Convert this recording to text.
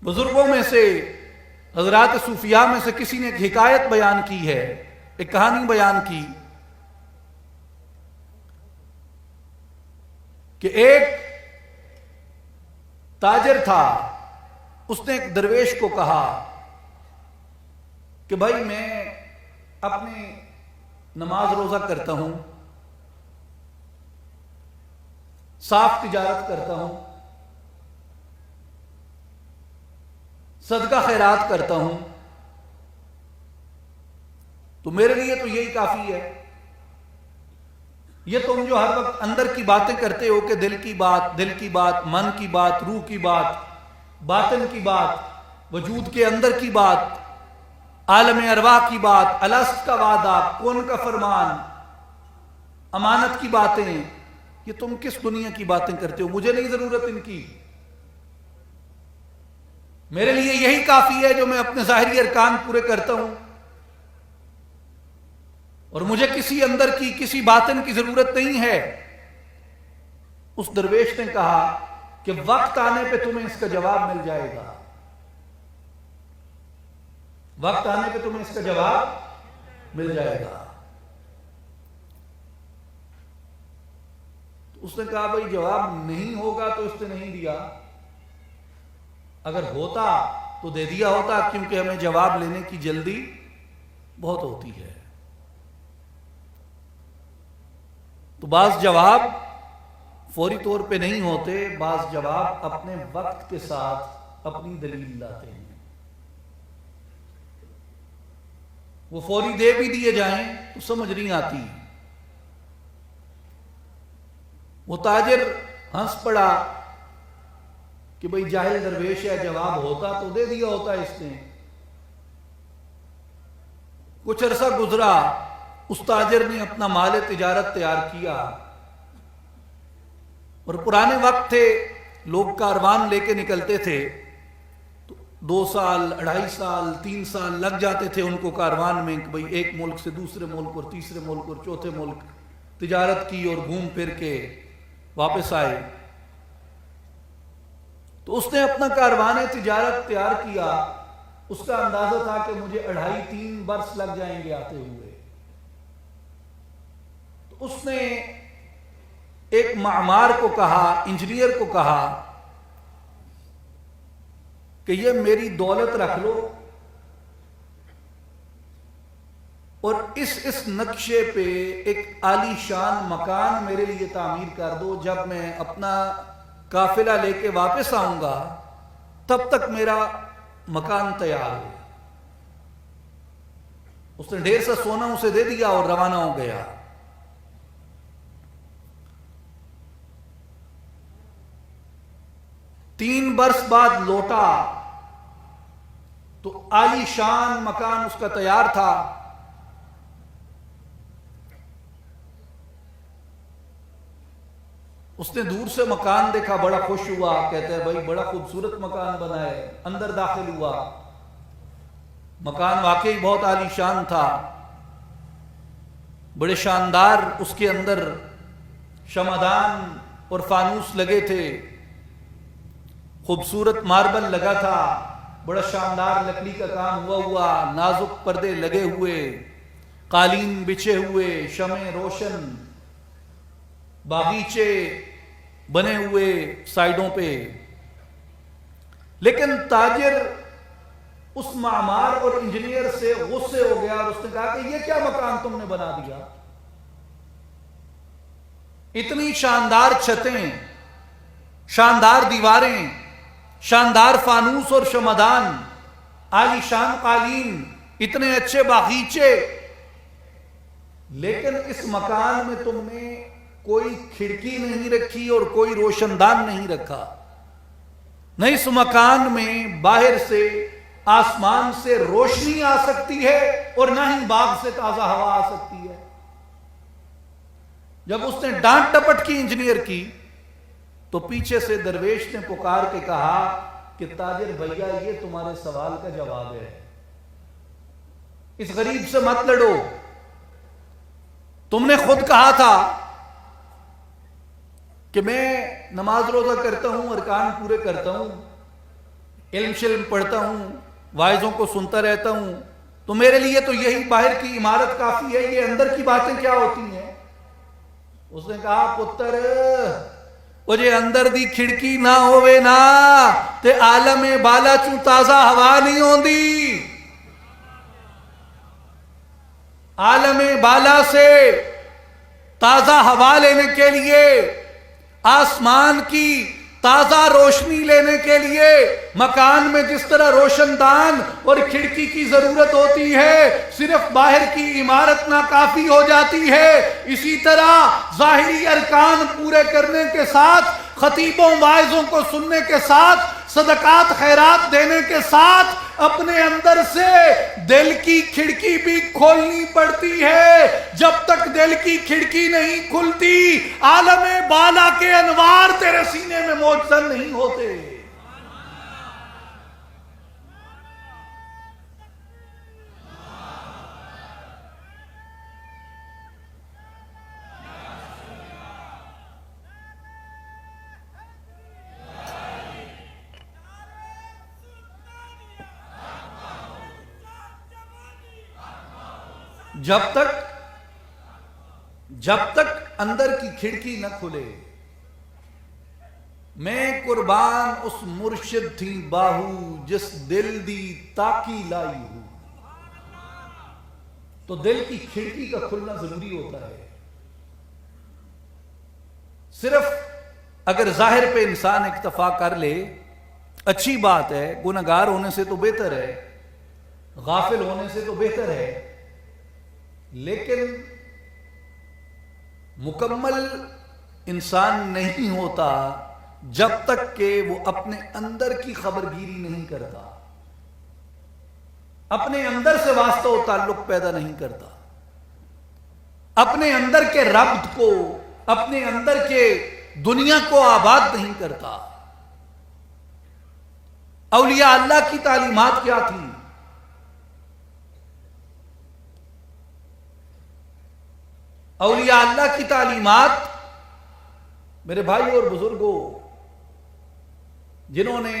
بزرگوں میں سے، حضرات صوفیاء میں سے کسی نے ایک حکایت بیان کی ہے، ایک کہانی بیان کی کہ ایک تاجر تھا، اس نے ایک درویش کو کہا کہ بھائی میں اپنی نماز روزہ کرتا ہوں، صاف تجارت کرتا ہوں، صدقہ خیرات کرتا ہوں، تو میرے لیے تو یہی کافی ہے۔ یہ تم جو ہر وقت اندر کی باتیں کرتے ہو کہ دل کی بات، من کی بات، روح کی بات، باطن کی بات، وجود کے اندر کی بات، عالم ارواح کی بات، الست کا وعدہ، کون کا فرمان، امانت کی باتیں، یہ تم کس دنیا کی باتیں کرتے ہو؟ مجھے نہیں ضرورت ان کی، میرے لیے یہی کافی ہے جو میں اپنے ظاہری ارکان پورے کرتا ہوں، اور مجھے کسی اندر کی، کسی باطن کی ضرورت نہیں ہے۔ اس درویش نے کہا کہ وقت آنے پہ تمہیں اس کا جواب مل جائے گا، وقت آنے پہ تمہیں اس کا جواب مل جائے گا۔ تو اس نے کہا بھائی جواب نہیں ہوگا تو اس نے نہیں دیا، اگر ہوتا تو دے دیا ہوتا، کیونکہ ہمیں جواب لینے کی جلدی بہت ہوتی ہے۔ تو بعض جواب فوری طور پہ نہیں ہوتے، بعض جواب اپنے وقت کے ساتھ اپنی دلیل لاتے ہیں۔ وہ فوری دے بھی دیے جائیں تو سمجھ نہیں آتی۔ وہ تاجر ہنس پڑا کہ بھئی جاہل درویش ہے، جواب ہوتا تو دے دیا ہوتا اس نے۔ کچھ عرصہ گزرا، اس تاجر نے اپنا مال تجارت تیار کیا، اور پرانے وقت تھے، لوگ کاروان لے کے نکلتے تھے تو 2 سال، 2.5 سال، 3 سال لگ جاتے تھے ان کو کاروان میں کہ بھئی ایک ملک سے دوسرے ملک اور تیسرے ملک اور چوتھے ملک تجارت کی اور گھوم پھر کے واپس آئے۔ تو اس نے اپنا کاروان تجارت تیار کیا، اس کا اندازہ تھا کہ مجھے 2.5-3 برس لگ جائیں گے آتے ہوئے۔ تو اس نے ایک معمار کو کہا، انجینئر کو کہا کہ یہ میری دولت رکھ لو اور اس نقشے پہ ایک عالی شان مکان میرے لیے تعمیر کر دو، جب میں اپنا قافلہ لے کے واپس آؤں گا تب تک میرا مکان تیار ہو۔ اس نے ڈھیر سا سونا اسے دے دیا اور روانہ ہو گیا۔ تین برس بعد لوٹا تو عالی شان مکان اس کا تیار تھا۔ اس نے دور سے مکان دیکھا، بڑا خوش ہوا، کہتا ہے بھائی بڑا خوبصورت مکان بنا ہے۔ اندر داخل ہوا، مکان واقعی بہت عالی شان تھا، بڑے شاندار اس کے اندر شمعدان اور فانوس لگے تھے، خوبصورت ماربل لگا تھا، بڑا شاندار لکڑی کا کام ہوا، نازک پردے لگے ہوئے، قالین بچھے ہوئے، شمع روشن، باغیچے بنے ہوئے سائیڈوں پہ۔ لیکن تاجر اس معمار اور انجینئر سے غصے ہو گیا اور اس نے کہا کہ یہ کیا مکان تم نے بنا دیا؟ اتنی شاندار چھتیں، شاندار دیواریں، شاندار فانوس اور شمعدان، عالی شان قالین، اتنے اچھے باغیچے، لیکن اس مکان میں تم نے کوئی کھڑکی نہیں رکھی اور کوئی روشن دان نہیں رکھا۔ نہ اس مکان میں باہر سے آسمان سے روشنی آ سکتی ہے اور نہ ہی باغ سے تازہ ہوا آ سکتی ہے۔ جب اس نے ڈانٹ ڈپٹ کی انجینئر کی تو پیچھے سے درویش نے پکار کے کہا کہ تاجر بھیا یہ تمہارے سوال کا جواب ہے، اس غریب سے مت لڑو، تم نے خود کہا تھا کہ میں نماز روزہ کرتا ہوں، ارکان پورے کرتا ہوں، علم شلم پڑھتا ہوں، واعظوں کو سنتا رہتا ہوں، تو میرے لیے تو یہی باہر کی عمارت کافی ہے، یہ اندر کی باتیں کیا ہوتی ہیں؟ اس نے کہا پتر وہ جے اندر دی کھڑکی نہ ہوئے نا تے عالم بالا چوں تازہ ہوا نہیں ہوندی۔ عالم بالا سے تازہ ہوا لینے کے لیے، آسمان کی تازہ روشنی لینے کے لیے مکان میں جس طرح روشن دان اور کھڑکی کی ضرورت ہوتی ہے، صرف باہر کی عمارت ناکافی ہو جاتی ہے۔ اسی طرح ظاہری ارکان پورے کرنے کے ساتھ، خطیبوں واعظوں کو سننے کے ساتھ، صدقات خیرات دینے کے ساتھ، اپنے اندر سے دل کی کھڑکی بھی کھولنی پڑتی ہے۔ جب تک دل کی کھڑکی نہیں کھلتی، عالم بالا کے انوار تیرے سینے میں موجزن نہیں ہوتے۔ جب تک اندر کی کھڑکی نہ کھلے، میں قربان اس مرشد تھی باہو جس دل دی تاکی لائی ہوں۔ تو دل کی کھڑکی کا کھلنا ضروری ہوتا ہے۔ صرف اگر ظاہر پہ انسان اکتفا کر لے، اچھی بات ہے، گنہگار ہونے سے تو بہتر ہے، غافل ہونے سے تو بہتر ہے، لیکن مکمل انسان نہیں ہوتا جب تک کہ وہ اپنے اندر کی خبرگیری نہیں کرتا، اپنے اندر سے واسطہ و تعلق پیدا نہیں کرتا، اپنے اندر کے ربط کو، اپنے اندر کے دنیا کو آباد نہیں کرتا۔ اولیاء اللہ کی تعلیمات کیا تھیں؟ اولیاء اللہ کی تعلیمات، میرے بھائی اور بزرگوں، جنہوں نے